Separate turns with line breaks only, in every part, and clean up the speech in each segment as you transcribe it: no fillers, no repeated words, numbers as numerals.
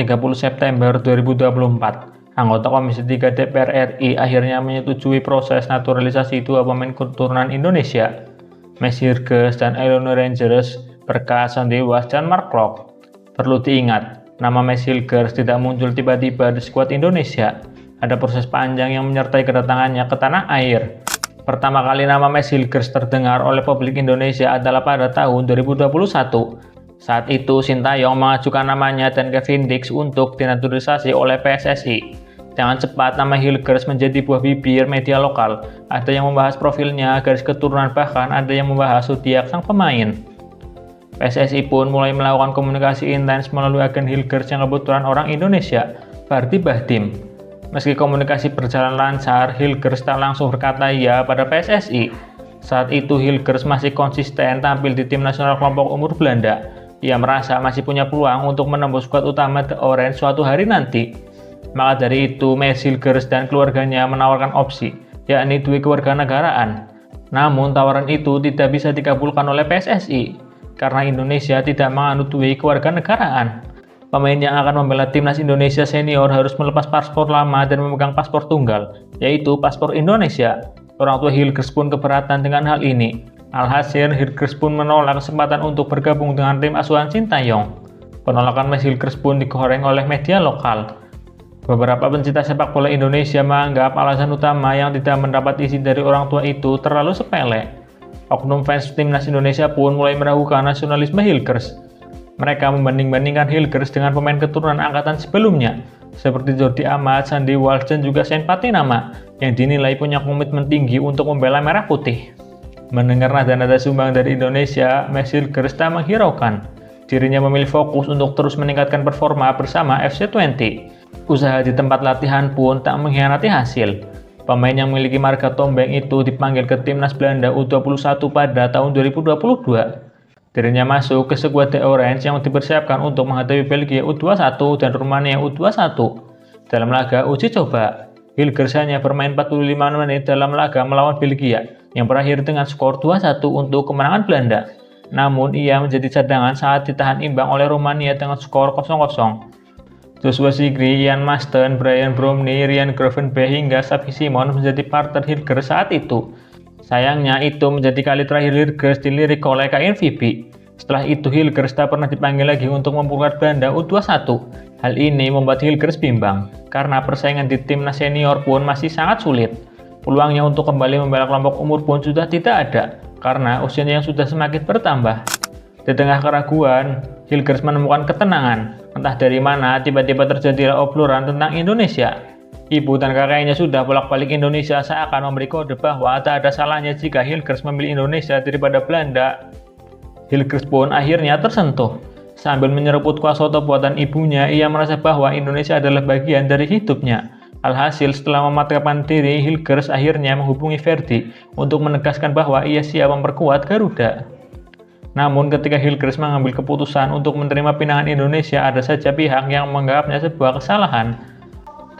30 September 2024, anggota Komisi 3 DPR RI akhirnya menyetujui proses naturalisasi dua pemain keturunan Indonesia, Messi Hilgers dan Eleanor Rangers berkas Sandewas dan Mark Klok. Perlu diingat, nama Messi Hilgers tidak muncul tiba-tiba di skuad Indonesia. Ada proses panjang yang menyertai kedatangannya ke tanah air. Pertama kali nama Messi Hilgers terdengar oleh publik Indonesia adalah pada tahun 2021. Saat itu Sintayong mengajukan namanya dan Kevin Dix untuk dinaturalisasi oleh PSSI. Jangan cepat nama Hilgers menjadi buah bibir media lokal. Ada yang membahas profilnya, garis keturunan, bahkan ada yang membahas zodiak sang pemain. PSSI pun mulai melakukan komunikasi intens melalui agen Hilgers yang kebetulan orang Indonesia, Fardi Bahdim. Meski komunikasi berjalan lancar, Hilgers tak langsung berkata iya pada PSSI. Saat itu Hilgers masih konsisten tampil di tim nasional kelompok umur Belanda. Ia merasa masih punya peluang untuk menembus skuad utama The Orange suatu hari nanti. Maka dari itu, Messi Hilgers dan keluarganya menawarkan opsi, yakni duit kewarganegaraan. Namun tawaran itu tidak bisa dikabulkan oleh PSSI, karena Indonesia tidak menganut duit kewarganegaraan. Pemain yang akan membela timnas Indonesia senior harus melepas paspor lama dan memegang paspor tunggal, yaitu paspor Indonesia. Orang tua Hilgers pun keberatan dengan hal ini. Alhasil, Hilgers pun menolak kesempatan untuk bergabung dengan tim asuhan Sintayong. Penolakan Messi Hilgers pun digoreng oleh media lokal. Beberapa pencinta sepak bola Indonesia menganggap alasan utama yang tidak mendapat izin dari orang tua itu terlalu sepele. Oknum fans timnas Indonesia pun mulai meragukan nasionalisme Hilgers. Mereka membanding-bandingkan Hilgers dengan pemain keturunan angkatan sebelumnya, seperti Jordi Amat, Sandy Walsh, dan juga Sean Patinama, yang dinilai punya komitmen tinggi untuk membela merah putih. Mendengar nada-nada sumbang dari Indonesia, Messi Hilgers tak menghiraukan. Dirinya memilih fokus untuk terus meningkatkan performa bersama FC20. Usaha di tempat latihan pun tak mengkhianati hasil. Pemain yang memiliki marga tombeng itu dipanggil ke timnas Belanda U21 pada tahun 2022. Dirinya masuk ke skuad The Orange yang dipersiapkan untuk menghadapi Belgia U21 dan Rumania U21. Dalam laga uji coba, Hilgers hanya bermain 45 menit dalam laga melawan Belgia yang berakhir dengan skor 2-1 untuk kemenangan Belanda. Namun ia menjadi cadangan saat ditahan imbang oleh Rumania dengan skor 0-0. Joshua Zirkzee, Ian Masten, Brian Bromley, Ryan Gravenberch hingga Xavi Simons menjadi partner Hilgers saat itu. Sayangnya itu menjadi kali terakhir Hilgers dilirik oleh KNVB. Setelah itu Hilgers tak pernah dipanggil lagi untuk memperkuat Belanda U21. Hal ini membuat Hilgers bimbang, karena persaingan di timnas senior pun masih sangat sulit. Peluangnya untuk kembali membela kelompok umur pun sudah tidak ada, karena usianya yang sudah semakin bertambah. Di tengah keraguan, Hilgers menemukan ketenangan. Entah dari mana, tiba-tiba terjadilah obrolan tentang Indonesia. Ibu dan kakaknya sudah bolak-balik Indonesia seakan memberi kode bahwa tak ada salahnya jika Hilgers memilih Indonesia daripada Belanda. Hilgers pun akhirnya tersentuh. Sambil menyeruput kuah soto buatan ibunya, ia merasa bahwa Indonesia adalah bagian dari hidupnya. Alhasil, setelah mematapkan diri, Hilgers akhirnya menghubungi Verdi untuk menegaskan bahwa ia siap memperkuat Garuda. Namun ketika Hilgers mengambil keputusan untuk menerima pinangan Indonesia, ada saja pihak yang menganggapnya sebuah kesalahan.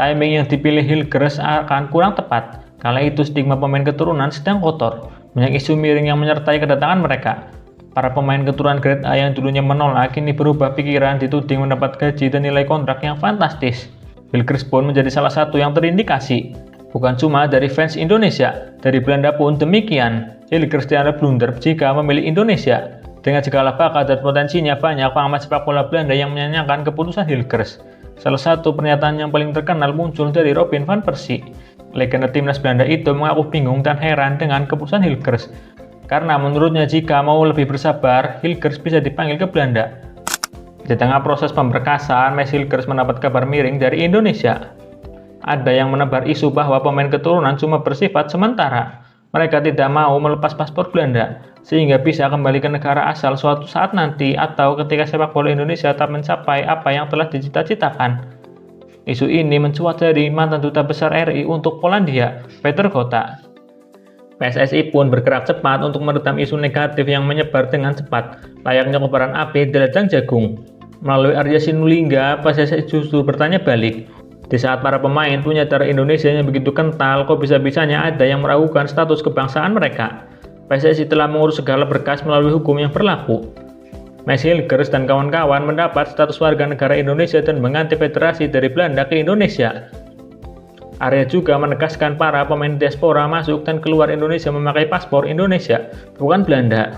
Timing yang dipilih Hilgers akan kurang tepat, kala itu stigma pemain keturunan sedang kotor. Banyak isu miring yang menyertai kedatangan mereka. Para pemain keturunan grade A yang dulunya menolak, kini berubah pikiran, dituding mendapat gaji dan nilai kontrak yang fantastis. Hilgers pun menjadi salah satu yang terindikasi. Bukan cuma dari fans Indonesia, dari Belanda pun demikian. Hilgers dianggap blunder jika memilih Indonesia. Dengan segala bakat dan potensinya, banyak pengamat sepak bola Belanda yang menyayangkan keputusan Hilgers. Salah satu pernyataan yang paling terkenal muncul dari Robin van Persie. Legenda timnas Belanda itu mengaku bingung dan heran dengan keputusan Hilgers. Karena menurutnya jika mau lebih bersabar, Hilgers bisa dipanggil ke Belanda. Di tengah proses pemberkasan, Messi Hilgers mendapat kabar miring dari Indonesia. Ada yang menebar isu bahwa pemain keturunan cuma bersifat sementara. Mereka tidak mau melepas paspor Belanda, sehingga bisa kembali ke negara asal suatu saat nanti atau ketika sepak bola Indonesia tak mencapai apa yang telah dicita-citakan. Isu ini mencuat dari mantan duta besar RI untuk Polandia, Peter Gota. PSSI pun bergerak cepat untuk meredam isu negatif yang menyebar dengan cepat, layaknya kobaran api di ladang jagung. Melalui Arya Sinulinga, PSSI justru bertanya balik. Di saat para pemain punya darah Indonesia yang begitu kental, kok bisa-bisanya ada yang meragukan status kebangsaan mereka? PSSI telah mengurus segala berkas melalui hukum yang berlaku. Mes Hilgers dan kawan-kawan mendapat status warga negara Indonesia dan mengganti federasi dari Belanda ke Indonesia. Arya juga menegaskan para pemain diaspora masuk dan keluar Indonesia memakai paspor Indonesia, bukan Belanda.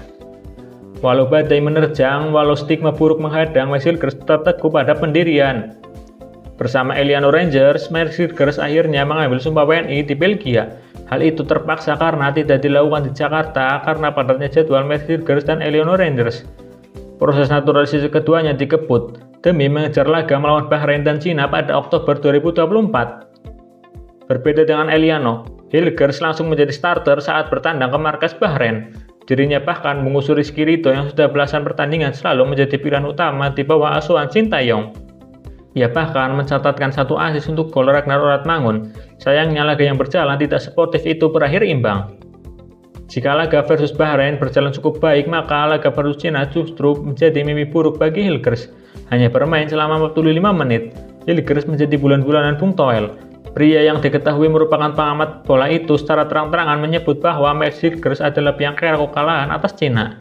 Walau badai menerjang, walau stigma buruk menghadang, Mes Hilgers tetap teguh pada pendirian. Bersama Eleanor Rangers, Mes Hilgers akhirnya mengambil sumpah WNI di Belgia. Hal itu terpaksa karena tidak dilakukan di Jakarta karena padatnya jadwal Mes Hilgers dan Eleanor Rangers. Proses naturalisasi keduanya dikebut demi mengejar laga melawan Bahrain dan Cina pada Oktober 2024. Berbeda dengan Eleanor, Hilgers langsung menjadi starter saat bertandang ke markas Bahrain. Dirinya bahkan mengusir Rizky Ridho yang sudah belasan pertandingan selalu menjadi pilihan utama di bawah asuhan Sintayong. Ia bahkan mencatatkan 1 assist untuk gol Ragnar Oratmangun. Sayangnya laga yang berjalan tidak sportif itu berakhir imbang. Jika laga versus Bahrain berjalan cukup baik, maka laga versus Cina justru menjadi mimpi buruk bagi Hilgers. Hanya bermain selama 45 menit, Hilgers menjadi bulan-bulanan Bung Toel. Pria yang diketahui merupakan pengamat bola itu secara terang-terangan menyebut bahwa Mes Hilgers adalah biang kerok kekalahan atas Cina.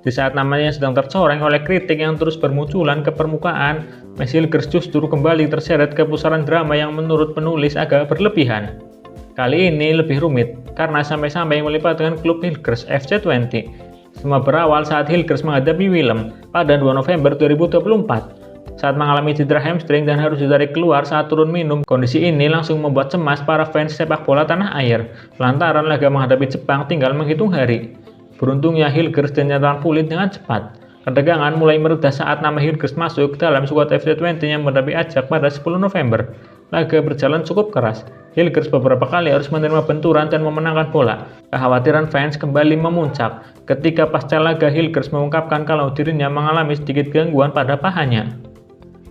Di saat namanya sedang tercoreng oleh kritik yang terus bermunculan ke permukaan, Mes Hilgers justru kembali terseret ke pusaran drama yang menurut penulis agak berlebihan. Kali ini lebih rumit, karena sampai-sampai melibatkan klub Hilgers FC20. Semua berawal saat Hilgers menghadapi Willem pada 2 November 2024. Saat mengalami cedera hamstring dan harus ditarik keluar saat turun minum, kondisi ini langsung membuat cemas para fans sepak bola tanah air. Lantaran laga menghadapi Jepang tinggal menghitung hari. Beruntungnya Hilgers dinyatakan pulih dengan cepat. Ketegangan mulai mereda saat nama Hilgers masuk dalam skuad FC20 yang menghadapi Ajax pada 10 November. Laga berjalan cukup keras. Hilgers beberapa kali harus menerima benturan dan memenangkan bola. Kekhawatiran fans kembali memuncak ketika pasca laga Hilgers mengungkapkan kalau dirinya mengalami sedikit gangguan pada pahanya.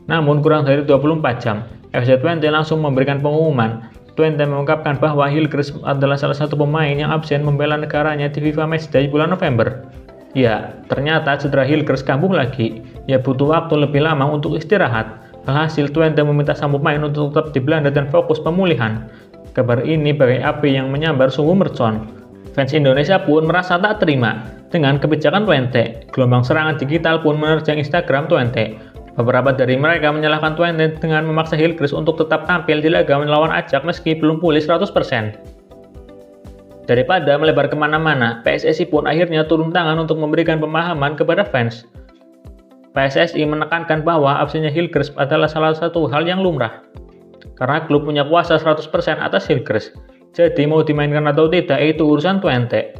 Namun kurang dari 24 jam, FC20 langsung memberikan pengumuman. Twente mengungkapkan bahwa Hilgers adalah salah satu pemain yang absen membela negaranya di FIFA Matchday bulan November. Ya, ternyata cedera Hilgers kambuh lagi. Ia butuh waktu lebih lama untuk istirahat. Alhasil Twente meminta sang pemain untuk tetap di Belanda dan fokus pemulihan. Kabar ini bagai api yang menyambar sumbu mercon. Fans Indonesia pun merasa tak terima dengan kebijakan Twente. Gelombang serangan digital pun menerjang Instagram Twente. Beberapa dari mereka menyalahkan Twente dengan memaksa Hilgers untuk tetap tampil di laga melawan Ajax meski belum pulih 100%. Daripada melebar kemana-mana, PSSI pun akhirnya turun tangan untuk memberikan pemahaman kepada fans. PSSI menekankan bahwa absennya Hilgers adalah salah satu hal yang lumrah. Karena klub punya kuasa 100% atas Hilgers. Jadi mau dimainkan atau tidak itu urusan Twente.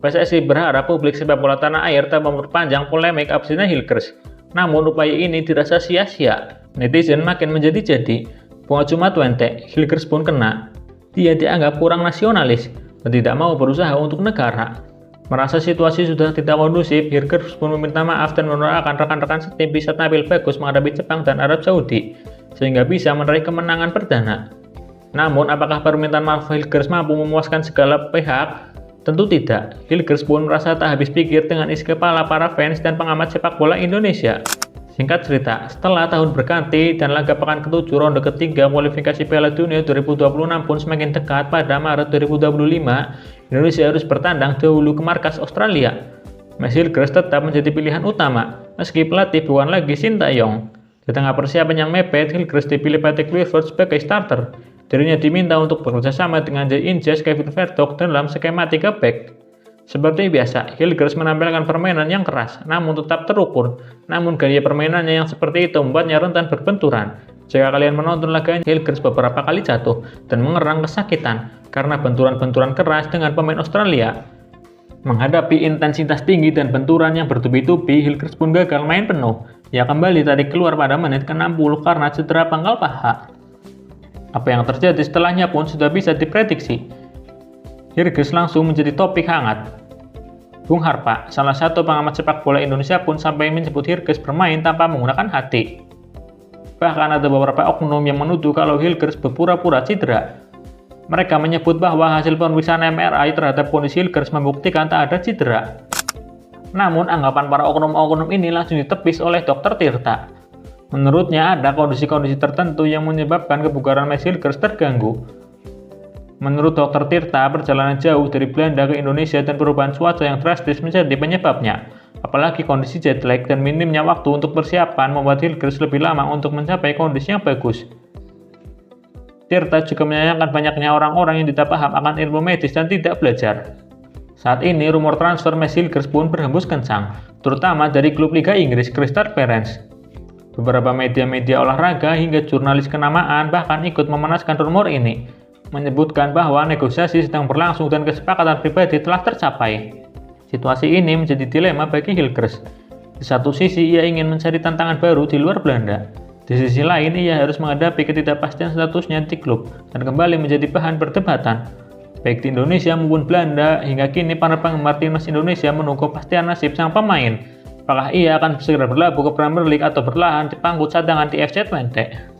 PSSI berharap publik sepak bola tanah air tak memperpanjang polemik absennya Hilgers. Namun upaya ini dirasa sia-sia. Netizen makin menjadi-jadi. Bukan cuma Twente, Hilgers pun kena. Dia dianggap kurang nasionalis dan tidak mau berusaha untuk negara. Merasa situasi sudah tidak kondusif, Hilgers pun meminta maaf dan mendoakan rekan-rekan setim bisa tampil bagus menghadapi Jepang dan Arab Saudi, sehingga bisa meraih kemenangan perdana. Namun, apakah permintaan maaf Hilgers mampu memuaskan segala pihak? Tentu tidak. Hilgers pun merasa tak habis pikir dengan isi kepala para fans dan pengamat sepak bola Indonesia. Singkat cerita, setelah tahun berganti dan laga pekan ke-7 ronde ketiga kualifikasi Piala Dunia 2026 pun semakin dekat pada Maret 2025, Indonesia harus bertandang dahulu ke markas Australia. Mes Hilgers tetap menjadi pilihan utama, meski pelatih bukan lagi Sintayong. Di tengah persiapan yang mepet, Hilgers dipilih Patrick Kluivert sebagai starter. Dirinya diminta untuk bekerja sama dengan Jay Inges Kevin Verdonk dalam skema 3 back. Seperti biasa, Hilgers menampilkan permainan yang keras, namun tetap terukur. Namun gaya permainannya yang seperti itu membuatnya rentan berbenturan. Jika kalian menonton laganya, Hilgers beberapa kali jatuh dan mengerang kesakitan karena benturan-benturan keras dengan pemain Australia. Menghadapi intensitas tinggi dan benturan yang bertubi-tubi, Hilgers pun gagal main penuh. Ia kembali tarik keluar pada menit ke-60 karena cedera pangkal paha. Apa yang terjadi setelahnya pun sudah bisa diprediksi. Hilgers langsung menjadi topik hangat. Bung Harpa, salah satu pengamat sepak bola Indonesia pun sampai menyebut Hilgers bermain tanpa menggunakan hati. Bahkan ada beberapa oknum yang menuduh kalau Hilgers berpura-pura cedera. Mereka menyebut bahwa hasil pemeriksaan MRI terhadap kondisi Hilgers membuktikan tak ada cedera. Namun anggapan para oknum-oknum ini langsung ditepis oleh Dr. Tirta. Menurutnya ada kondisi-kondisi tertentu yang menyebabkan kebugaran Mes Hilgers terganggu. Menurut Dr. Tirta, perjalanan jauh dari Belanda ke Indonesia dan perubahan cuaca yang drastis menjadi penyebabnya. Apalagi kondisi jet lag dan minimnya waktu untuk persiapan membuat Hilgers lebih lama untuk mencapai kondisi yang bagus. Tirta juga menyayangkan banyaknya orang-orang yang tidak paham akan ilmu medis dan tidak belajar. Saat ini rumor transfer Mads Hilgers pun berhembus kencang, terutama dari klub Liga Inggris Crystal Palace. Beberapa media-media olahraga hingga jurnalis kenamaan bahkan ikut memanaskan rumor ini, menyebutkan bahwa negosiasi sedang berlangsung dan kesepakatan pribadi telah tercapai. Situasi ini menjadi dilema bagi Hilgers. Di satu sisi ia ingin mencari tantangan baru di luar Belanda. Di sisi lain ia harus menghadapi ketidakpastian statusnya di klub dan kembali menjadi bahan perdebatan. Baik di Indonesia maupun Belanda, hingga kini para penggemar timnas Indonesia menunggu kepastian nasib sang pemain. Apakah ia akan segera berlabuh ke Premier League atau berlahan dipangku cadangan di FC Twente?